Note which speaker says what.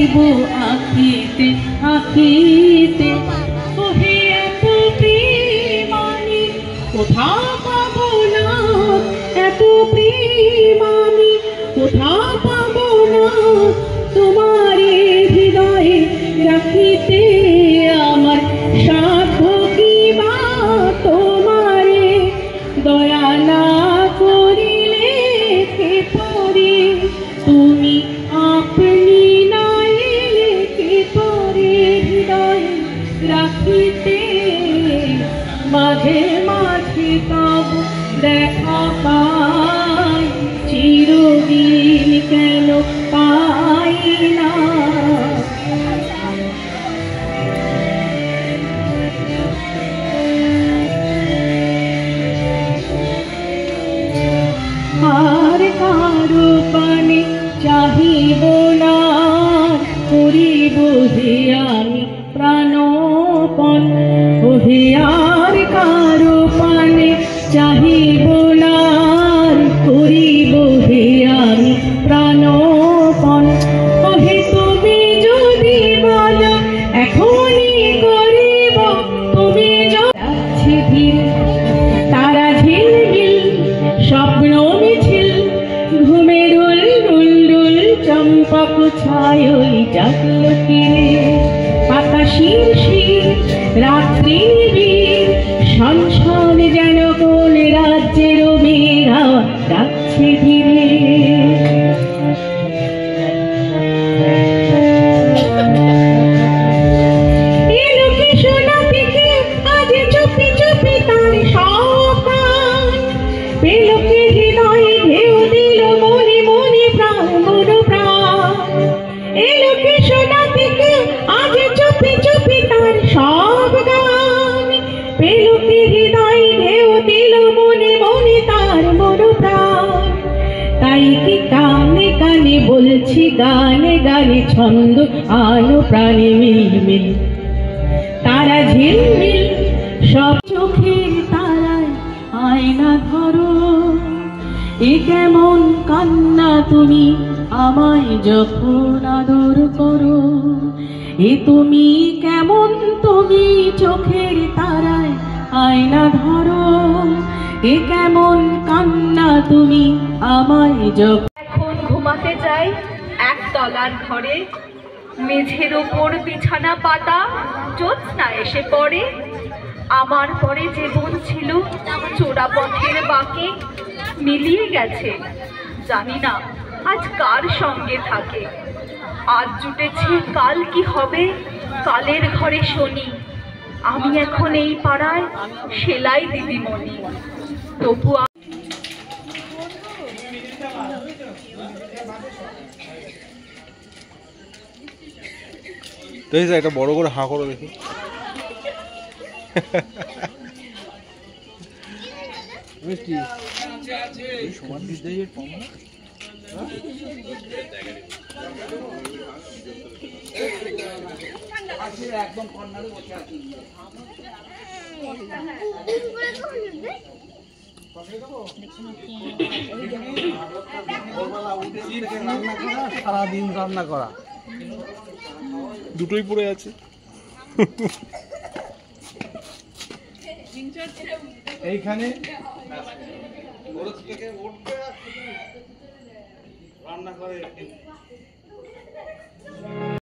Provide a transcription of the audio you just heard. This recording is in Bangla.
Speaker 1: করিব আখিতে আখিতে ওহে এত প্রেমানি কোথা পাবো না এত প্রেমানি কোথা পাবো না তোমারে হৃদয়ে রাখিতে আমার সাধ্য কি বা তোমারে দয়া না করিলে কে পারে তুমি আপনি না এলে কে পারে হৃদয়ে রাখিতে মাঝে মাঝে তব দেখা পাই চিরদিন কেন পাই না আর কারো পানে চাহিব না করিব হে আমি প্রাণপণ ওহে আর কারো পানে চাহিব না করিব হে আমি প্রাণপণ ওহে তুমি যদি বলো এখনই করিব তুমি যাচ্ছে ধীরে তারা ঝিলমিল স্বপ্ন মিছিল ঘুমের রুল চম্পক ছায় জাগল কিরে পাতা শিরশির রাত্রি নিবিড় সংসার যেন কোন রাজ্যের মেঘা ডাকছে ধীরে এলো কি সোনা থেকে আজ চুপি চুপি তার সপান পেল কি হৃদয়ে ঢেউ দিল মনে মনে প্রাণ মন প্রাণ এলো কি সোনা থেকে আজ চুপি চুপি তার সব গান পেল কি হৃদয়ে ঢেউ দিল মনে মনে তার মন প্রাণ তাই কি কানে কানে বলছি গানে গানে ছন্দ আলো প্রাণে মিলমিল তারা ঝিলমিল সব চোখের তারায় আয়না ধরো এ কেমন কান্না তুমি আমায় যখন আদর করো এ তুমি কেমন তুমি চোখের তারায় আয়না ধরো এ কেমন কান্না তুমি আমায় যখন
Speaker 2: এখন ঘুমাতে যাই একতলার ঘরে মেঝের ওপর বিছানা পাতা জ্যোৎস্না এসে পড়ে আমার পরে জীবন ছিল চোরা পথের বাঁকে মিলিয়ে গেছে জানি না আজ কার সঙ্গে থাকে আজ জুটেছে কাল কি হবে কালের ঘরে শনি আমি এখন এই পাড়ায় সেলাই দিদিমণি তবু
Speaker 3: একটা বড় করে হাঁ করো দেখি
Speaker 4: একদম কর্নারে বসে আছি সারাদিন রান্না করা
Speaker 3: দুটোই পড়ে আছে
Speaker 4: এইখানে রান্না করে